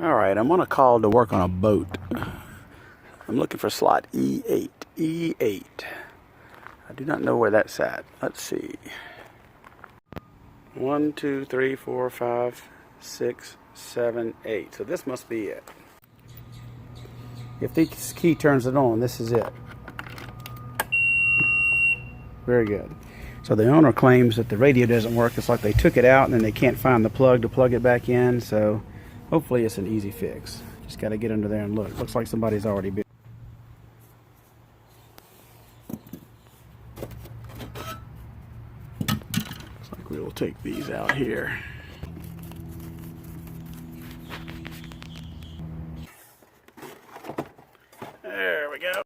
Alright, I'm on a call to work on a boat. I'm looking for slot E8. E8. I do not know where that's at. Let's see. 1, 2, 3, 4, 5, 6, 7, 8. So this must be it. If this key turns it on, this is it. Very good. So the owner claims that the radio doesn't work. It's like they took it out and then they can't find the plug to plug it back in. So hopefully it's an easy fix. Just got to get under there and look. Looks like somebody's already been. Looks like we will take these out here. There we go.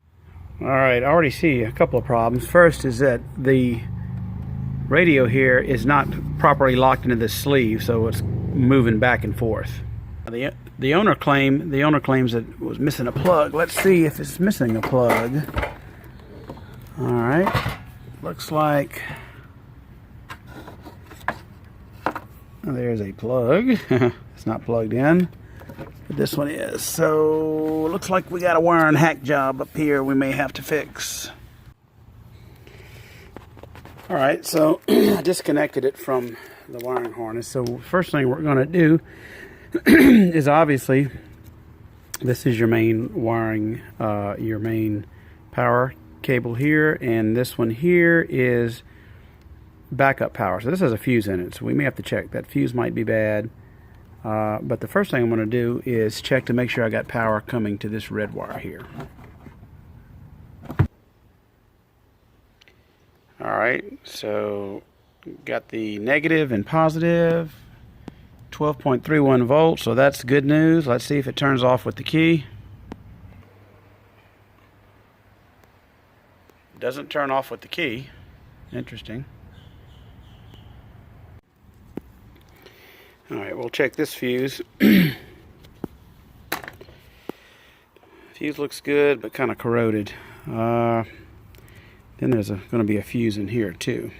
Alright, I already see a couple of problems. First is that the radio here is not properly locked into the sleeve, so it's moving back and forth. The owner claims that it was missing a plug. Let's see if it's missing a plug. Alright, looks like there's a plug. It's not plugged in, but this one is. So looks like we got a wiring hack job up here we may have to fix. Alright, so I disconnected it from the wiring harness. So first thing we're going to do is obviously this is your main wiring, your main power cable here, and this one here is backup power. So this has a fuse in it, so we may have to check. That fuse might be bad, but the first thing I'm going to do is check to make sure I got power coming to this red wire here. Alright, so got the negative and positive, 12.31 volts, so that's good news. Let's see if it turns off with the key. Doesn't turn off with the key. Interesting. Alright, we'll check this fuse. Fuse looks good, but kind of corroded. Then there's going to be a fuse in here too.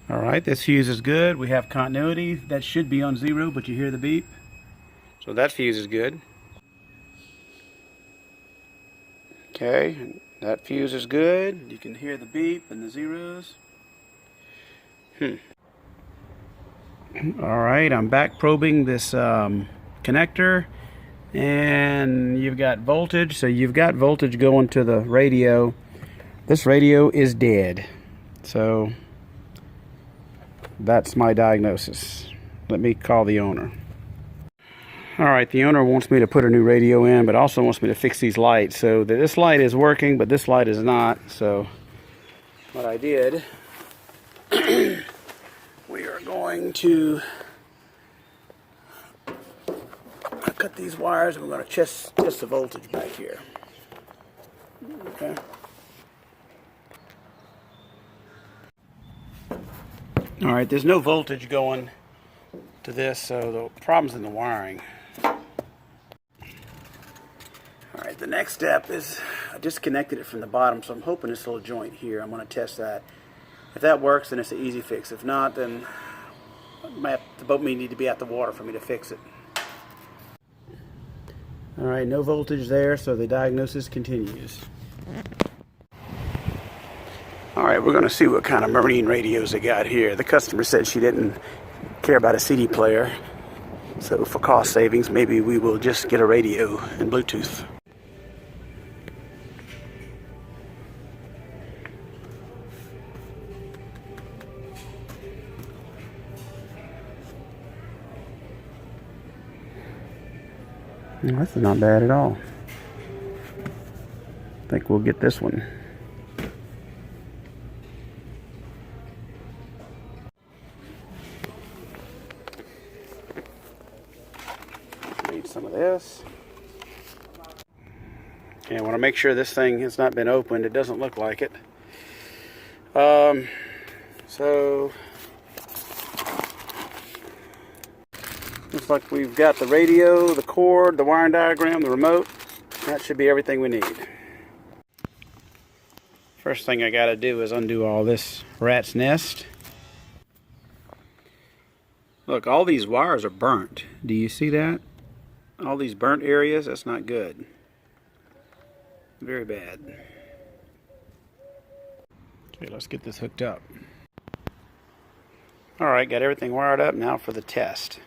Alright, this fuse is good. We have continuity. That should be on 0, but you hear the beep. So that fuse is good. Okay, that fuse is good. You can hear the beep and the zeros. Alright, I'm back probing this connector. And you've got voltage, so you've got voltage going to the radio. This radio is dead, so that's my diagnosis. Let me call the owner. Alright, the owner wants me to put a new radio in, but also wants me to fix these lights. So this light is working, but this light is not. So what I did, we are going to cut these wires, and we're going to test the voltage back here. Okay. Alright, there's no voltage going to this, so the problem's in the wiring. Alright, the next step is I disconnected it from the bottom, so I'm hoping this little joint here, I'm going to test that. If that works, then it's an easy fix. If not, then the boat may need to be at the water for me to fix it. Alright, no voltage there, so the diagnosis continues. Alright, we're going to see what kind of marine radios they got here. The customer said she didn't care about a CD player, so for cost savings, maybe we will just get a radio and Bluetooth. Well, this is not bad at all. I think we'll get this one. Need some of this. Okay, I want to make sure this thing has not been opened. It doesn't look like it. So looks like we've got the radio, the cord, the wiring diagram, the remote. That should be everything we need. First thing I gotta do is undo all this rat's nest. Look, all these wires are burnt. Do you see that? All these burnt areas, that's not good. Very bad. Okay, let's get this hooked up. Alright, got everything wired up. Now for the test.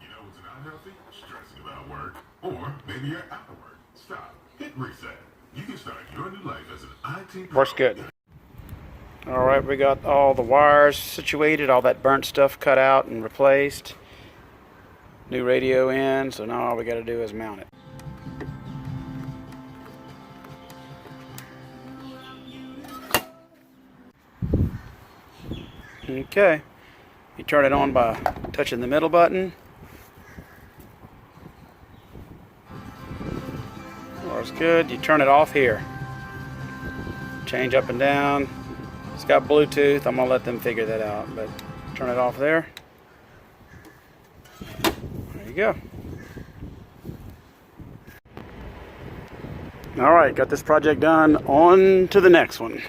You know what's not healthy? Stressing about work. Or maybe you're out of work. Stop. Hit reset. You can start your new life as an IT pro. Works good. Alright, we got all the wires situated, all that burnt stuff cut out and replaced. New radio in, so now all we got to do is mount it. Okay, you turn it on by touching the middle button. Works good. You turn it off here. Change up and down. It's got Bluetooth. I'm going to let them figure that out, but turn it off there. There you go. Alright, got this project done. On to the next one.